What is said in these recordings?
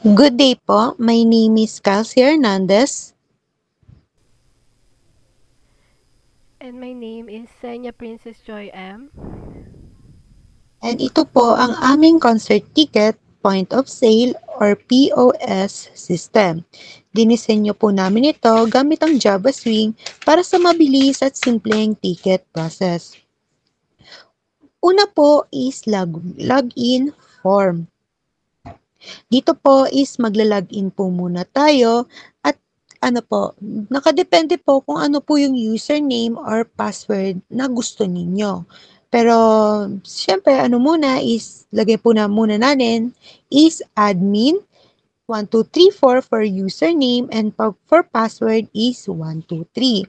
Good day po. My name is Kelsey Hernandez. And my name is Senya Princess Joy M. And ito po ang aming concert ticket point of sale or POS system. Dinisenyo po namin ito gamit ang Java Swing para sa mabilis at simpleng ticket process. Una po is login form. Dito po is magla-login po muna tayo at ano po, nakadepende po kung ano po yung username or password na gusto ninyo. Pero, syempre, ano muna is, lagay po na muna natin is admin 1234 for username and for password is 123.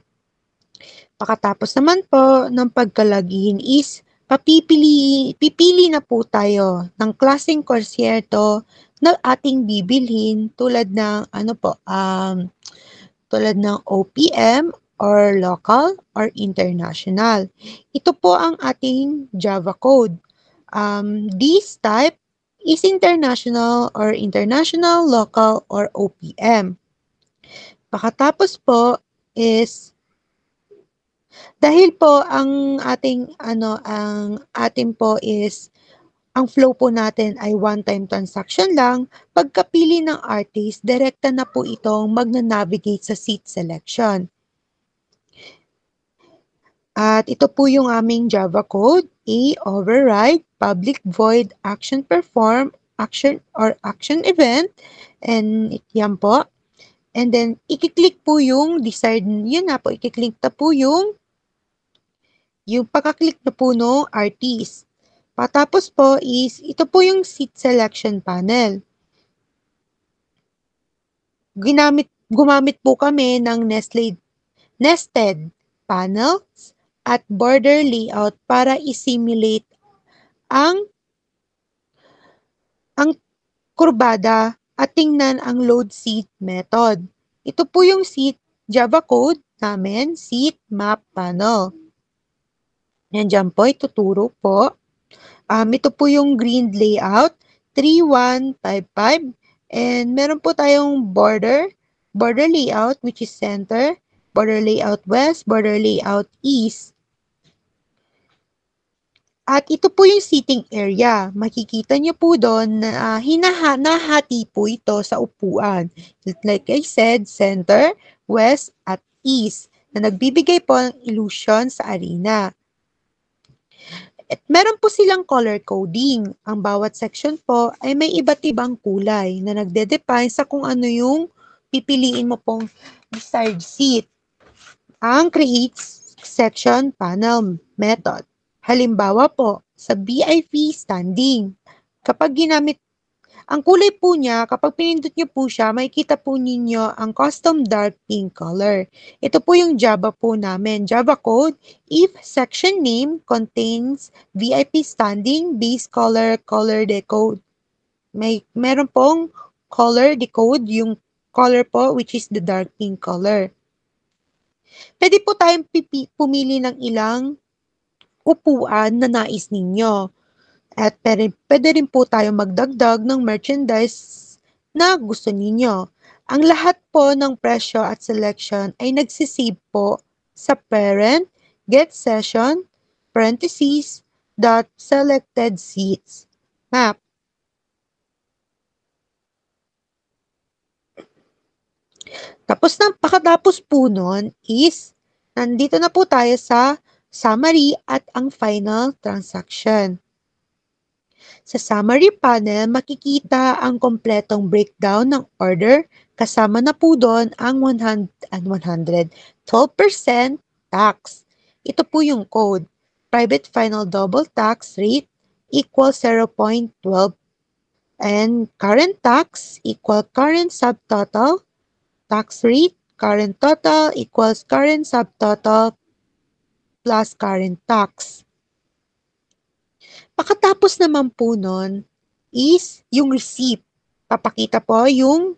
Pagkatapos naman po ng pagkalagin is pipili na po tayo ng klaseng konsyerto na ating bibilhin tulad ng tulad ng OPM or local or international. Ito po ang ating Java code. This type is international or international, local, or OPM. Pagkatapos po is dahil po ang ating po is ang flow po natin ay one-time transaction lang, pagkapili ng artist, direkta na po itong magna-navigate sa seat selection. At ito po yung aming Java code, override, public void, action perform, action or action event, and yan po. And then, ikiklik po yung desired, yun na po, ikiklik na po yung pagka-click na po no artist. Patapos po is, ito po yung seat selection panel. Gumamit po kami ng nested panels at border layout para i-simulate ang kurbada at tingnan ang load seat method. Ito po yung seat Java code namin, seat map panel. Yan dyan po, ituturo po. Ito po yung grid layout, 3155. And meron po tayong border layout which is center, border layout west, border layout east. At ito po yung seating area. Makikita nyo po doon na nahati po ito sa upuan. Like I said, center, west, at east na nagbibigay po ng illusion sa arena. At meron po silang color coding. Ang bawat section po ay may iba't ibang kulay na nagde-define sa kung ano yung pipiliin mo pong desired seat. Ang create section panel method. Halimbawa po, sa VIP standing. Kapag ginamit, ang kulay po niya, kapag pinindot niyo po siya, makikita po ninyo ang custom dark pink color. Ito po yung Java po namin. Java code, if section name contains VIP standing, base color, color decode. Meron pong color decode, yung color po which is the dark pink color. Pwede po tayong pumili ng ilang upuan na nais ninyo. At pwede rin po tayong magdagdag ng merchandise na gusto ninyo. Ang lahat po ng presyo at selection ay nagsisave po sa parent, get session, parentheses, dot selected seats, map. Pakatapos po nun is, nandito na po tayo sa summary at ang final transaction. Sa summary panel, makikita ang kompletong breakdown ng order kasama na po doon ang 12% tax. Ito po yung code. Private final double tax rate equals 0.12 and current tax equal current subtotal tax rate. Current total equals current subtotal plus current tax. Pagkatapos naman po nun is yung receipt. Papakita po yung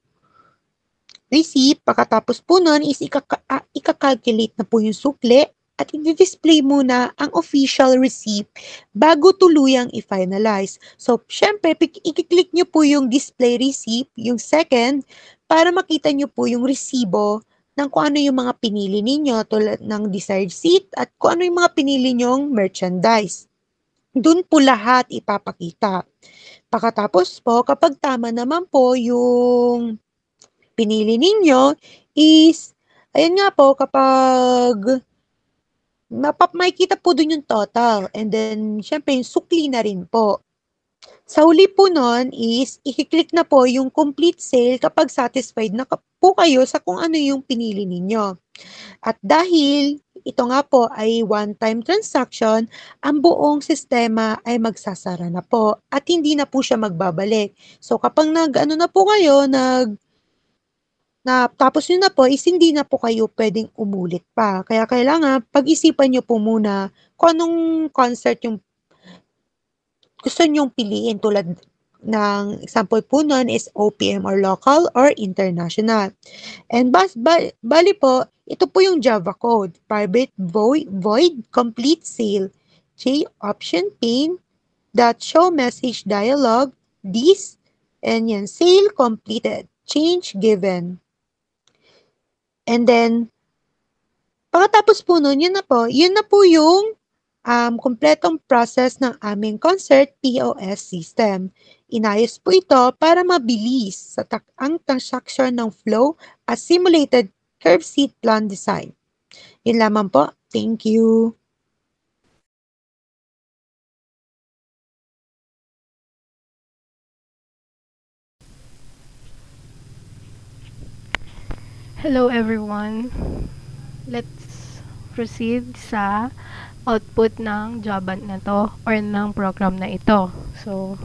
receipt. Pagkatapos po nun is ika-calculate na po yung sukle at i-display muna ang official receipt bago tuluyang i-finalize. So, syempre, i-click nyo po yung display receipt, yung second, para makita nyo po yung resibo ng kung ano yung mga pinili ninyo tulad ng desired seat at kung ano yung mga pinili nyong merchandise. Doon po lahat ipapakita. Pagkatapos po, kapag tama naman po yung pinili ninyo is, ayun nga po, kapag makikita po dun yung total and then, syempre, yung sukli na rin po. Sa huli po nun is, i-click na po yung complete sale kapag satisfied na po kayo sa kung ano yung pinili ninyo. At dahil ito nga po ay one-time transaction, ang buong sistema ay magsasara na po at hindi na po siya magbabalik. So kapag na po kayo, tapos yun na po, is hindi na po kayo pwedeng umulit pa. Kaya kailangan pag-isipan nyo po muna kung anong concert yung gusto nyong piliin. Tulad ng example po nun is OPM or local or international. And bali po, ito po yung Java code. Private void complete sale. J option pane dot show message dialog this and yan sale completed. Change given. And then, pagkatapos po nun, yun na po yung kumpletong process ng aming concert POS system. Inayos po ito para mabilis ang transaction ng flow at simulated curve seat plan design. Yun lamang po. Thank you. Hello everyone. Let's proceed sa output ng job na to or ng program na ito. So,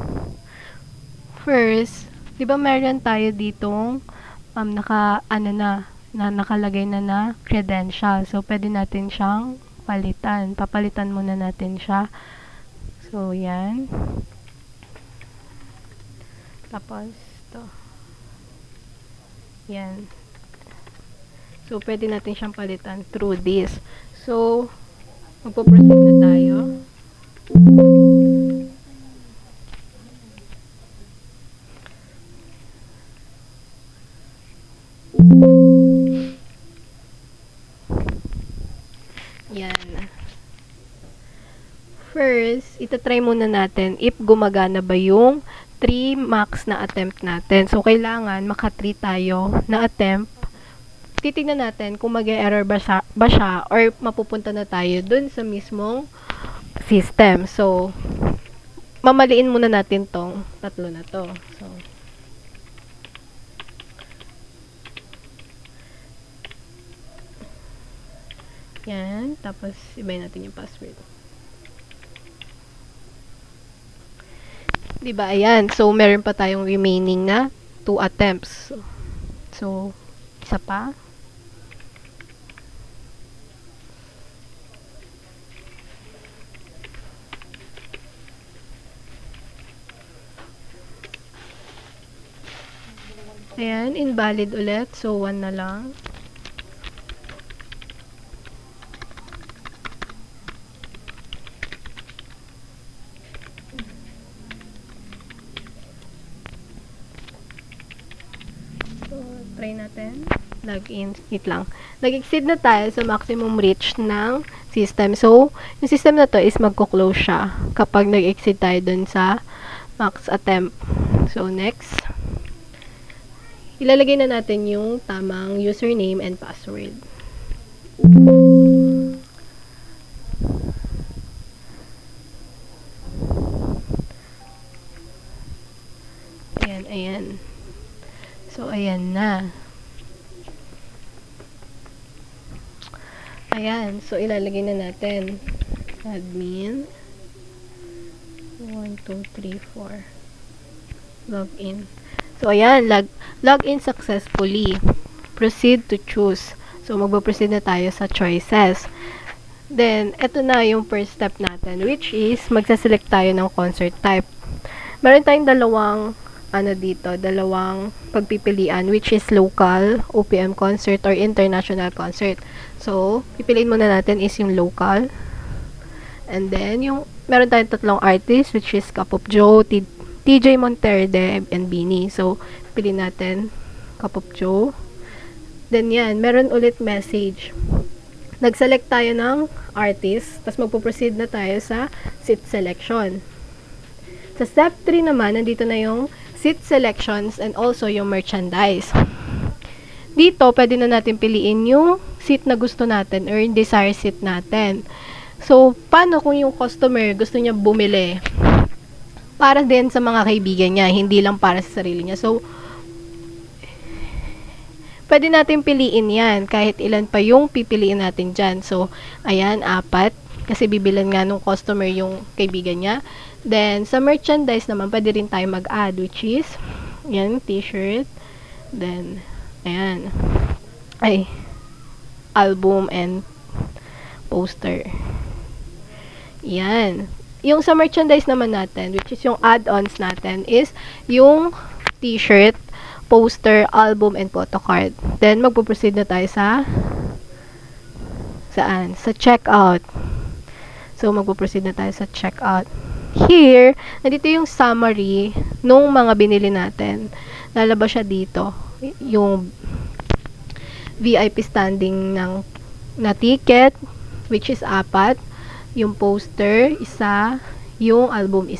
first, di ba meron tayo ditong nakalagay na credential. So, pwede natin siyang palitan. Papalitan muna natin siya. So, yan. Tapos, to. Yan. So, pwede natin siyang palitan through this. So, magpo-proceed na tayo. Yan. First, itatry muna natin if gumagana ba yung 3 max na attempt natin. So, kailangan maka-3 tayo na attempt. Titignan natin kung mag-error ba siya or mapupunta na tayo dun sa mismong system. So, mamaliin muna natin tong tatlo na to. So, yan. Tapos, ibayin natin yung password. Diba? Ayan. So, meron pa tayong remaining na 2 attempts. So, isa pa. Ayan, invalid ulit. So, 1 na lang. So, try natin. Login. Wait lang. Nag-exceed na tayo sa maximum reach ng system. So, yung system na to is magko-close siya kapag nag-exceed tayo dun sa max attempt. So, next. Ilalagay na natin yung tamang username and password. Ayan, ayan. So, ayan na. Ayan. So, ilalagay na natin. Admin. 1, 2, 3, 4. Login. So, ayan, login successfully. Proceed to choose. So, magpo-proceed na tayo sa choices. Then, eto na yung first step natin, which is, magsaselect tayo ng concert type. Meron tayong dalawang dito, dalawang pagpipilian, which is local, OPM concert, or international concert. So, pipiliin muna natin is yung local. And then, meron tayong tatlong artists, which is Cup of Joe, TJ Monterde, and Beanie. So, pipiliin natin Cup of Joe. Then, yan, meron ulit message. Nag-select tayo ng artist, tapos magpo-proceed na tayo sa seat selection. Sa step 3 naman, nandito na yung seat selections and also yung merchandise. Dito, pwede na natin piliin yung seat na gusto natin or yung desired seat natin. So, paano kung yung customer gusto niya bumili para din sa mga kaibigan niya, hindi lang para sa sarili niya. So, pwede natin piliin yan, kahit ilan pa yung pipiliin natin dyan. So, ayan, 4, kasi bibilan nga nung customer yung kaibigan niya. Then, sa merchandise naman, pwede rin tayo mag-add, which is, yan, t-shirt. Then, ayan, album and poster. Yan. Yung sa merchandise naman natin, which is yung add-ons natin, is yung t-shirt, poster, album, and photo card. Then, magpo-proceed na tayo sa Sa checkout. So, magpo-proceed na tayo sa checkout. Here, nandito yung summary nung mga binili natin. Lalabas siya dito. Yung VIP standing na ticket, which is 4. Yung poster, 1. Yung album, 1.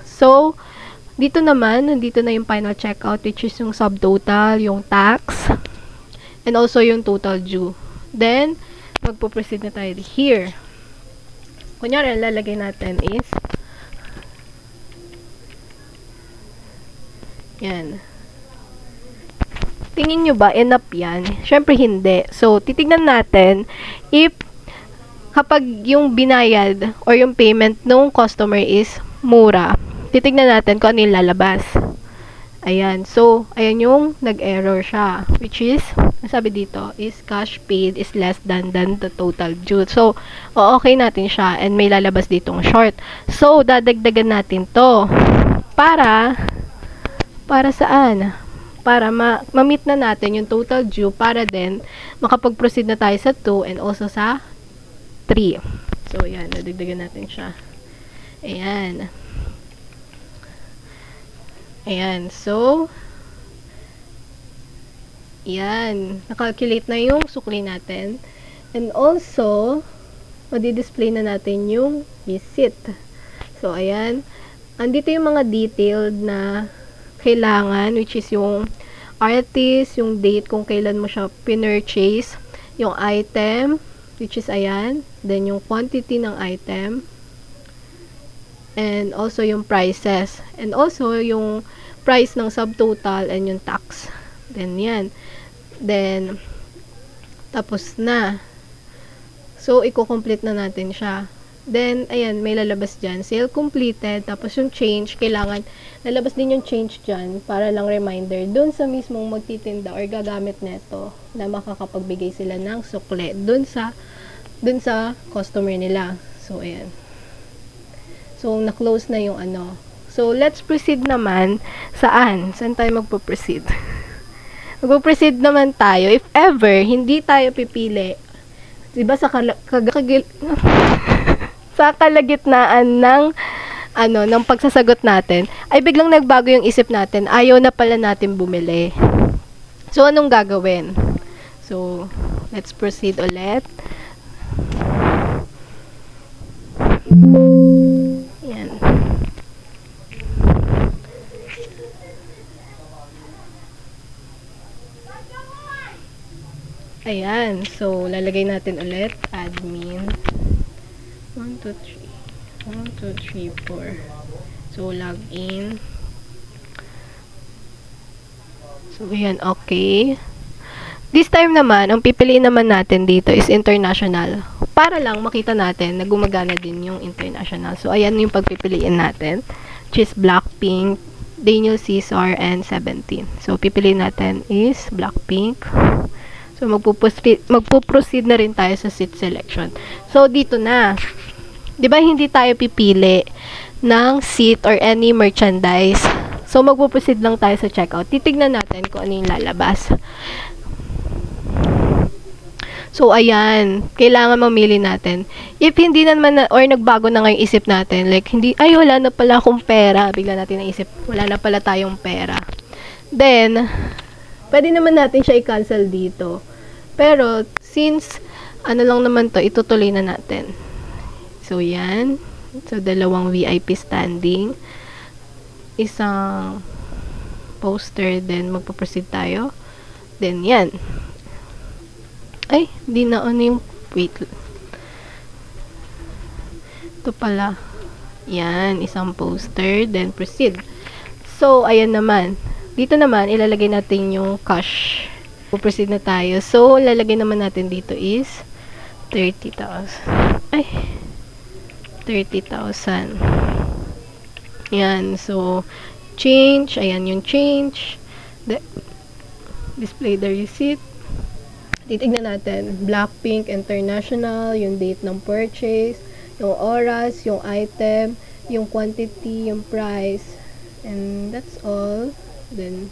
So, dito naman, nandito na yung final checkout, which is yung subtotal, yung tax, and also yung total due. Then, magpo-proceed na tayo here. Kunyari, lalagay natin is yan. Tingin nyo ba, enough yan? Syempre hindi. So, titignan natin if kapag yung binayad or yung payment ng customer is mura, titignan natin kung ano yung lalabas. Ayan. So, ayan yung nag-error siya. Which is, sabi dito, is cash paid is less than the total due. So, okay natin siya and may lalabas ditong short. So, dadagdagan natin to. Para saan? Para ma-meet na natin yung total due para din makapag-proceed na tayo sa 2 and also sa 3. So, ayan. Nadagdagan natin siya. Ayan. Ayan. So, ayan. Nakalculate na yung sukli natin. And also, madi-display na natin yung receipt. So, ayan. Andito yung mga detailed na kailangan, which is yung artist, yung date kung kailan mo siya pinurchase, yung item, which is ayan, then yung quantity ng item, and also yung prices, and also yung price ng subtotal and yung tax. Then yan. Then, tapos na. So, i-complete na natin siya. Then, ayan, may lalabas dyan. Sale completed. Tapos yung change, kailangan, lalabas din yung change dyan para lang reminder dun sa mismong magtitinda or gagamit neto na makakapagbigay sila ng sukle dun sa customer nila. So, ayan. So, na-close na yung ano. So, let's proceed naman. Saan? Saan tayo magpo-proceed? Magpo-proceed naman tayo. If ever, hindi tayo pipili, diba sa sa kalagitnaan ng pagsasagot natin, ay biglang nagbago yung isip natin. Ayaw na pala natin bumili. So, anong gagawin? So, let's proceed ulit. Yan. Ayan. So, lalagay natin ulit. Admin. 1, 2, 3, 4. So, log in. So, ayan, okay. This time naman, ang pipiliin naman natin dito is international. Para lang makita natin na gumagana din yung international. So, ayan yung pagpipiliin natin. Which is Blackpink, Daniel Caesar, and 17. So, pipiliin natin is Blackpink. So, magpo-proceed na rin tayo sa seat selection. So, dito na. 'Di ba hindi tayo pipili ng seat or any merchandise. So, magpo-proceed lang tayo sa checkout. Titignan natin kung ano yung lalabas. So, ayan. Kailangan mamili natin. If hindi naman or nagbago na ngayong isip natin, like, ay, wala na pala akong pera. Bigla natin naisip, wala na pala tayong pera. Then, pwede naman natin siya i-cancel dito. Pero, since, ano lang naman to, itutuloy na natin. So, yan. So, dalawang VIP standing. Isang poster, then magpo-proceed tayo. Then, yan. Ay, di na ano yung, wait. Ito pala. Yan, isang poster, then proceed. So, ayan naman. Dito naman, ilalagay natin yung cash. Proceed na tayo. So, lalagay naman natin dito is 30,000. Ay, 30,000. Yan, so, change. Ayan yung change. Display the receipt. Titignan natin, Blackpink International, yung date ng purchase, yung oras, yung item, yung quantity, yung price, and that's all. Then,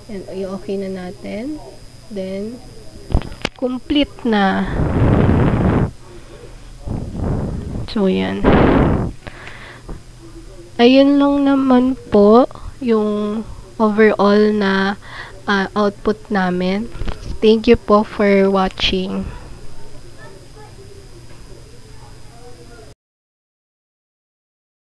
yan, i-okay na natin. Then, complete na. So, yan. Ayun lang naman po yung overall na output namin. Thank you po for watching.